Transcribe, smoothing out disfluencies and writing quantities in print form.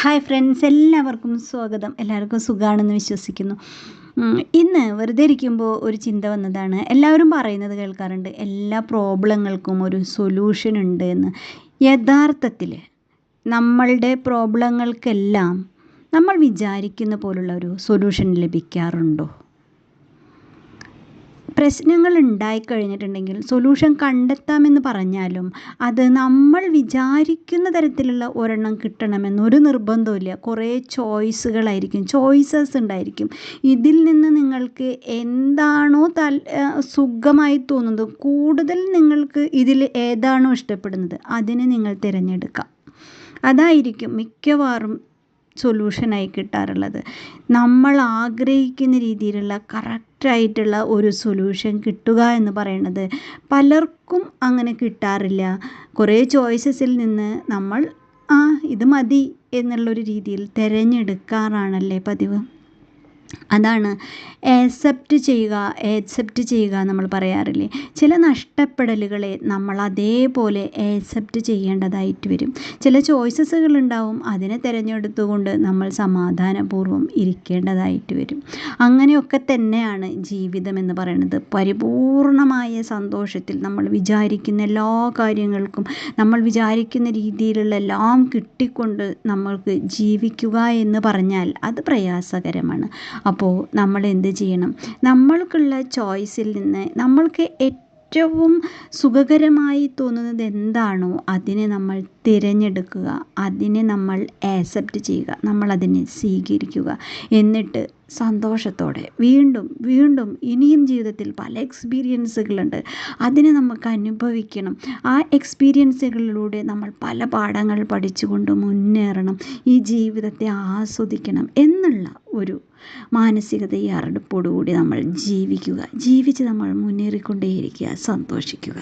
Hi friends, എല്ലാവർക്കും സ്വാഗതം. എല്ലാവർക്കും സുഖമാണെന്ന് വിശ്വസിക്കുന്നു. ഇന്ന് വെറുതെ ഇരിക്കുമ്പോൾ ഒരു ചിന്ത വന്നതാണ്. എല്ലാവരും പറയുന്നത് കേൾക്കാറുണ്ട്, എല്ലാ പ്രോബ്ലങ്ങൾക്കും ഒരു സൊല്യൂഷൻ ഉണ്ട് എന്ന്. യഥാർത്ഥത്തിൽ നമ്മളുടെ പ്രോബ്ലങ്ങൾക്കെല്ലാം നമ്മൾ വിചാരിക്കുന്ന പോലുള്ള ഒരു സൊല്യൂഷൻ ലഭിക്കാറുണ്ടോ? പ്രശ്നങ്ങൾ ഉണ്ടായിക്കഴിഞ്ഞിട്ടുണ്ടെങ്കിൽ സൊല്യൂഷൻ കണ്ടെത്താമെന്ന് പറഞ്ഞാലും അത് നമ്മൾ വിചാരിക്കുന്ന തരത്തിലുള്ള ഒരെണ്ണം കിട്ടണമെന്നൊരു നിർബന്ധമില്ല. കുറേ ചോയ്സസ് ഉണ്ടായിരിക്കും. ഇതിൽ നിന്ന് നിങ്ങൾക്ക് എന്താണോ സുഖമായി തോന്നുന്നത്, കൂടുതൽ നിങ്ങൾക്ക് ഇതിൽ ഏതാണോ ഇഷ്ടപ്പെടുന്നത് അതിനെ നിങ്ങൾ തിരഞ്ഞെടുക്കാം. അതായിരിക്കും മിക്കവാറും സൊല്യൂഷനായി കിട്ടാറുള്ളത്. നമ്മൾ ആഗ്രഹിക്കുന്ന രീതിയിലുള്ള കറക്റ്റായിട്ടുള്ള ഒരു സൊല്യൂഷൻ കിട്ടുക എന്ന് പറയുന്നത് പലർക്കും അങ്ങനെ കിട്ടാറില്ല. കുറേ ചോയ്സസിൽ നിന്ന് നമ്മൾ ഇത് മതി എന്നുള്ളൊരു രീതിയിൽ തിരഞ്ഞെടുക്കാറാണല്ലേ പതിവ്. അതാണ് ആക്സെപ്റ്റ് ചെയ്യുക നമ്മൾ പറയാറില്ലേ. ചില നഷ്ടപ്പെടലുകളെ നമ്മൾ അതേപോലെ ആക്സെപ്റ്റ് ചെയ്യേണ്ടതായിട്ട് വരും. ചില ചോയ്സസുകൾ ഉണ്ടാവും, അതിനെ തിരഞ്ഞെടുത്തുകൊണ്ട് നമ്മൾ സമാധാനപൂർവ്വം ഇരിക്കേണ്ടതായിട്ട് വരും. അങ്ങനെയൊക്കെ തന്നെയാണ് ജീവിതം എന്ന് പറയുന്നത്. പരിപൂർണമായ സന്തോഷത്തിൽ നമ്മൾ വിചാരിക്കുന്ന എല്ലാ കാര്യങ്ങൾക്കും നമ്മൾ വിചാരിക്കുന്ന രീതിയിലുള്ള എല്ലാം കിട്ടിക്കൊണ്ട് നമ്മൾക്ക് ജീവിക്കുക എന്ന് പറഞ്ഞാൽ അത് പ്രയാസകരമാണ്. അപ്പോൾ നമ്മൾ എന്ത് ചെയ്യണം? നമ്മൾക്കുള്ള ചോയ്സിൽ നിന്ന് നമ്മൾക്ക് ഏറ്റവും സുഖകരമായി തോന്നുന്നത് എന്താണോ അതിനെ നമ്മൾ തിരഞ്ഞെടുക്കുക, അതിനെ നമ്മൾ ആക്സെപ്റ്റ് ചെയ്യുക, നമ്മളതിനെ സ്വീകരിക്കുക. എന്നിട്ട് സന്തോഷത്തോടെ വീണ്ടും വീണ്ടും ഇനിയും ജീവിതത്തിൽ പല എക്സ്പീരിയൻസുകളുണ്ട്, അതിനെ നമുക്ക് അനുഭവിക്കണം. ആ എക്സ്പീരിയൻസുകളിലൂടെ നമ്മൾ പല പാഠങ്ങൾ പഠിച്ചുകൊണ്ട് മുന്നേറണം. ഈ ജീവിതത്തെ ആസ്വദിക്കണം എന്നുള്ള ഒരു മാനസിക തയ്യാറെടുപ്പോടുകൂടി നമ്മൾ ജീവിച്ച് നമ്മൾ മുന്നേറിക്കൊണ്ടേയിരിക്കുക, സന്തോഷിക്കുക.